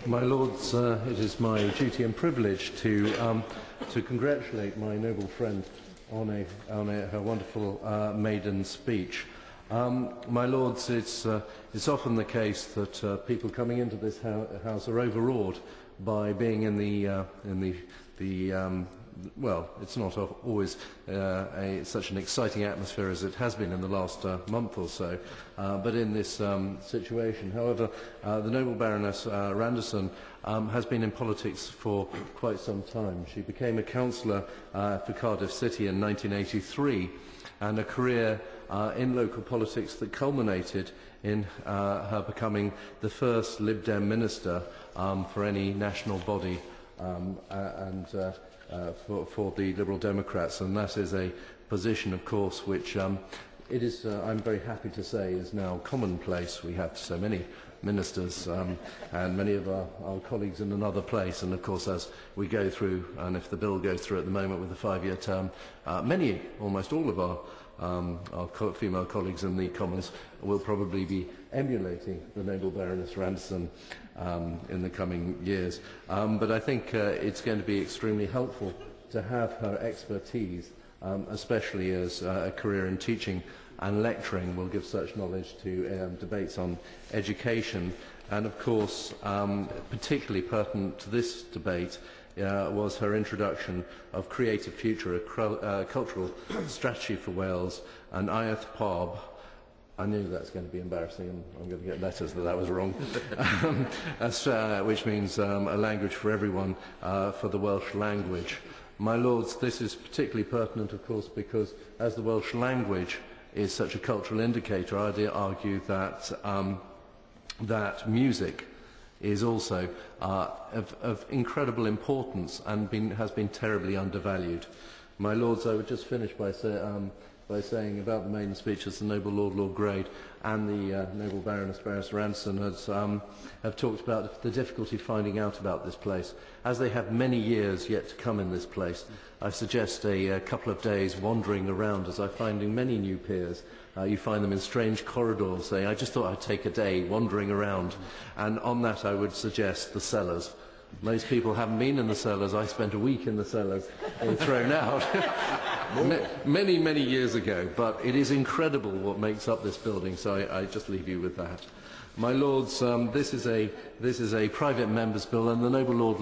My Lords, it is my duty and privilege to congratulate my noble friend on her wonderful maiden speech. My Lords, it's often the case that people coming into this house are overawed by being in well, it's not always such an exciting atmosphere as it has been in the last month or so, but in this situation. However, the noble Baroness Randerson has been in politics for quite some time. She became a councillor for Cardiff City in 1983, and a career in local politics that culminated in her becoming the first Lib Dem minister for any national body for the Liberal Democrats, and that is a position, of course, which it is, I'm very happy to say, is now commonplace. We have so many ministers and many of our colleagues in another place, and of course as we go through, and if the bill goes through at the moment with a 5-year term, almost all of our female colleagues in the Commons will probably be emulating the noble Baroness Randerson in the coming years. But I think it's going to be extremely helpful to have her expertise, especially as a career in teaching and lecturing will give such knowledge to debates on education. And of course, particularly pertinent to this debate was her introduction of Creative Future, a cultural strategy for Wales, and Iaith Pob. I knew that's going to be embarrassing, and I'm going to get letters that was wrong, which means a language for everyone, for the Welsh language. My Lords, this is particularly pertinent, of course, because as the Welsh language is such a cultural indicator, I'd argue that, that music is also of incredible importance and has been terribly undervalued. My Lords, I would just finish by saying about the maiden speeches, the noble Lord Grade and the noble Baroness Randerson have talked about the difficulty finding out about this place. As they have many years yet to come in this place, I suggest a couple of days wandering around, as I find in many new peers. You find them in strange corridors saying, I just thought I'd take a day wandering around. And on that I would suggest the cellars. Most people haven't been in the cellars. I spent a week in the cellars and thrown out many, many years ago. But it is incredible what makes up this building, so I just leave you with that. My Lords, this is a private member's bill, and the noble Lord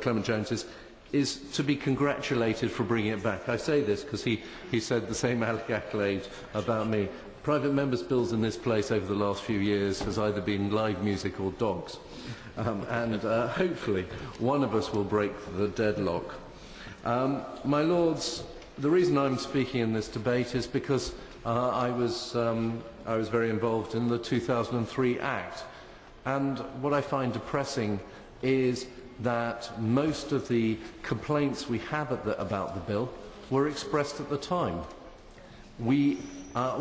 Clement Jones is to be congratulated for bringing it back. I say this because he said the same accolade about me. Private members' bills in this place over the last few years has either been live music or dogs. Hopefully one of us will break the deadlock. My Lords, the reason I'm speaking in this debate is because I was very involved in the 2003 Act, and what I find depressing is that most of the complaints we have about the bill were expressed at the time. We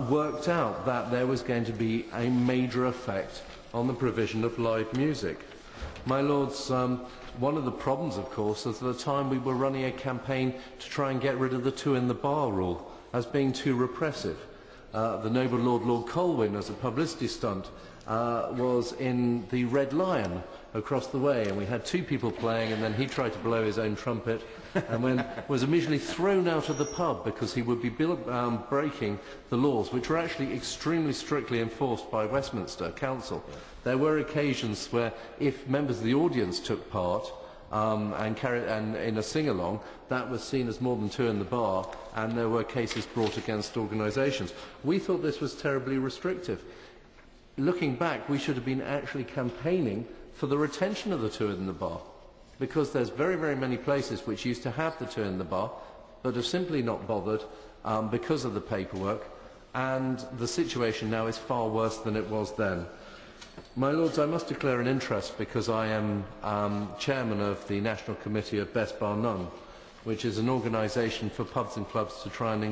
worked out that there was going to be a major effect on the provision of live music. My Lords, one of the problems, of course, is at the time we were running a campaign to try and get rid of the two in the bar rule as being too repressive. The noble Lord Colwyn, as a publicity stunt, was in the Red Lion across the way, and we had two people playing, and then he tried to blow his own trumpet and was immediately thrown out of the pub because he would be breaking the laws, which were actually extremely strictly enforced by Westminster Council. There were occasions where if members of the audience took part and in a sing-along, that was seen as more than two in the bar, and there were cases brought against organisations. We thought this was terribly restrictive. Looking back, we should have been actually campaigning for the retention of the two in the bar, because there's very, very many places which used to have the two in the bar but have simply not bothered because of the paperwork, and the situation now is far worse than it was then. My Lords, I must declare an interest because I am chairman of the National Committee of Best Bar None, which is an organisation for pubs and clubs to try and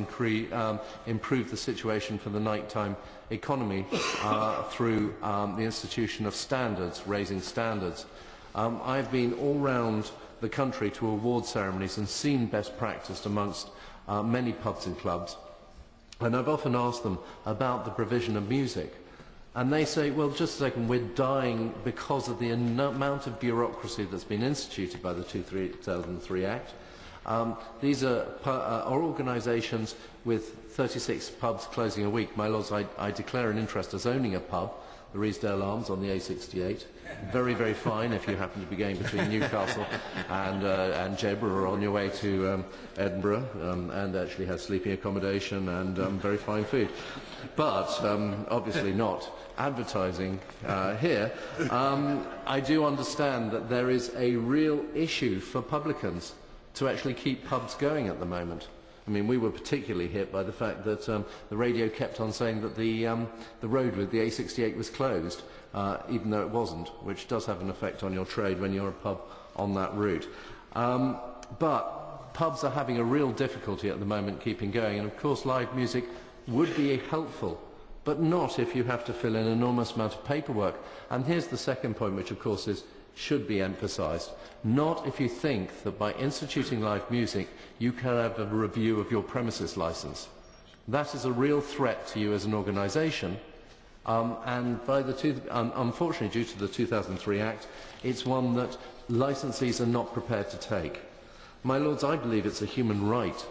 improve the situation for the nighttime economy through the institution of standards, raising standards. I've been all round the country to award ceremonies and seen best practice amongst many pubs and clubs, and I've often asked them about the provision of music. And they say, well, just a second, we're dying because of the amount of bureaucracy that's been instituted by the 2003 Act. These are organisations with 36 pubs closing a week. My lords, I declare an interest as owning a pub, the Redesdale Arms on the A68. Very, very fine if you happen to be going between Newcastle and Jedburgh, or on your way to Edinburgh, and actually has sleeping accommodation and very fine food. But obviously not advertising here. I do understand that there is a real issue for publicans to actually keep pubs going at the moment. I mean, we were particularly hit by the fact that the radio kept on saying that the road with the A68 was closed, even though it wasn't, which does have an effect on your trade when you're a pub on that route. But pubs are having a real difficulty at the moment keeping going, and of course live music would be helpful, but not if you have to fill in an enormous amount of paperwork. And here's the second point, which of course should be emphasised. Not if you think that by instituting live music you can have a review of your premises licence. That is a real threat to you as an organisation, and unfortunately due to the 2003 Act, it's one that licensees are not prepared to take. My lords, I believe it's a human right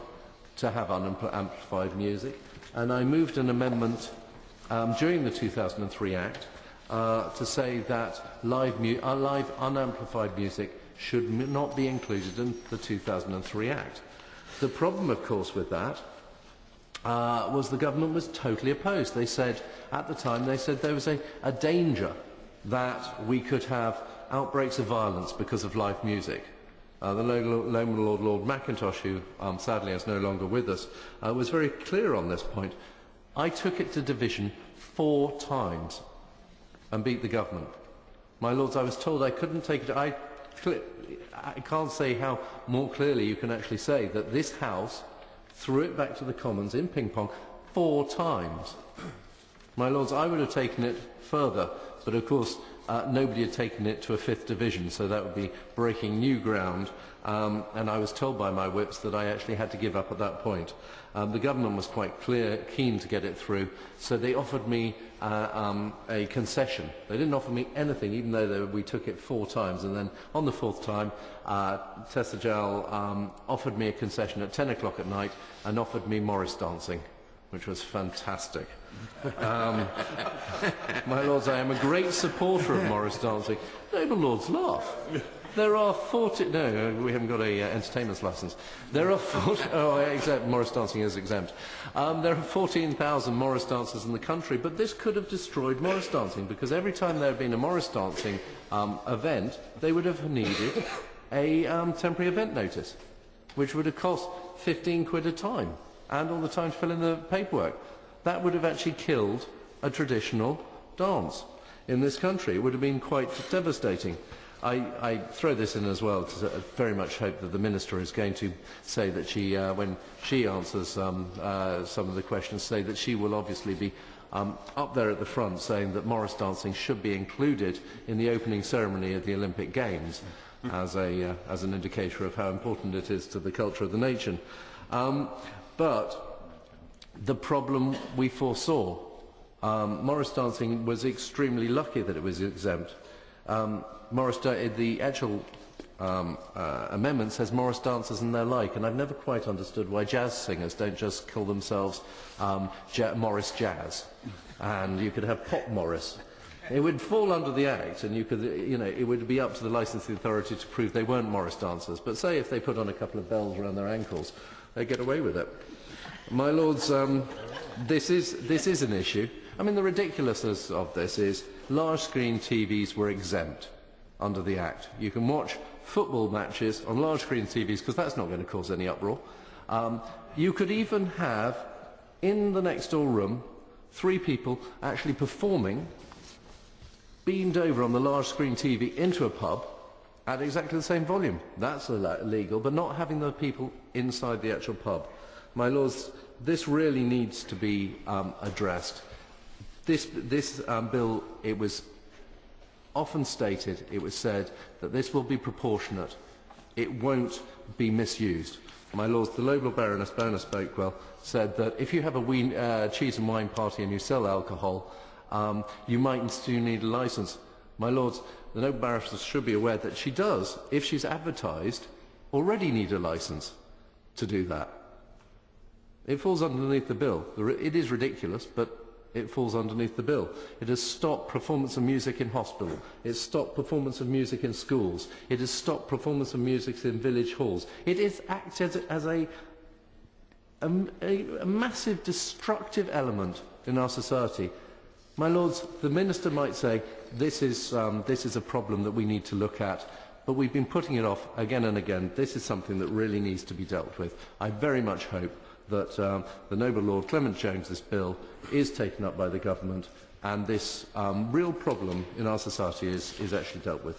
to have unamplified music, and I moved an amendment during the 2003 Act to say that live unamplified music should not be included in the 2003 Act. The problem, of course, with that was the government was totally opposed. They said, at the time, there was a danger that we could have outbreaks of violence because of live music. The Lone Lord Mackintosh, who sadly is no longer with us, was very clear on this point. I took it to division 4 times and beat the government. My lords, I was told I couldn't take it. I can't say how more clearly you can actually say that this House threw it back to the Commons in ping-pong 4 times. My lords, I would have taken it further, but of course nobody had taken it to a 5th division, so that would be breaking new ground, and I was told by my whips that I actually had to give up at that point. The government was quite keen to get it through, so they offered me a concession. They didn't offer me anything, even though we took it 4 times, and then on the 4th time, Tessa Jowell offered me a concession at 10 o'clock at night and offered me Morris dancing, which was fantastic. My lords, I am a great supporter of Morris dancing. Noble lords, laugh. There are 40... No, we haven't got a entertainment's licence. There are 40... Oh, except Morris dancing is exempt. There are 14,000 Morris dancers in the country, but this could have destroyed Morris dancing, because every time there had been a Morris dancing event, they would have needed a temporary event notice, which would have cost 15 quid a time, and all the time to fill in the paperwork. That would have actually killed a traditional dance in this country. It would have been quite devastating. I throw this in as well to very much hope that the Minister is going to say that she, when she answers some of the questions, say that she will obviously be up there at the front saying that Morris dancing should be included in the opening ceremony of the Olympic Games as an indicator of how important it is to the culture of the nation. But the problem we foresaw. Morris dancing was extremely lucky that it was exempt. The actual amendment says Morris dancers and their like, and I've never quite understood why jazz singers don't just call themselves Morris Jazz, and you could have Pop Morris. It would fall under the Act, and you could, it would be up to the licensing authority to prove they weren't Morris dancers. But say if they put on a couple of bells around their ankles, they get away with it. My lords, this is an issue. I mean, the ridiculousness of this is large-screen TVs were exempt under the Act. You can watch football matches on large-screen TVs because that's not going to cause any uproar. You could even have, in the next-door room, 3 people actually performing, beamed over on the large-screen TV into a pub at exactly the same volume. That's illegal, but not having the people inside the actual pub. My lords, this really needs to be addressed. This bill, it was often stated, it was said that this will be proportionate. It won't be misused. My lords, the Lord Baroness Boner Spokewell said that if you have a cheese and wine party and you sell alcohol, you might still need a licence. My lords, the noble barrister should be aware that she does, if she's advertised, already need a licence to do that. It falls underneath the bill. It is ridiculous, but it falls underneath the bill. It has stopped performance of music in hospital. It's stopped performance of music in schools. It has stopped performance of music in village halls. It is acted as a massive destructive element in our society. My lords, the minister might say this is a problem that we need to look at, but we've been putting it off again and again. This is something that really needs to be dealt with. I very much hope that the noble Lord Clement Jones's bill is taken up by the government and this real problem in our society is actually dealt with.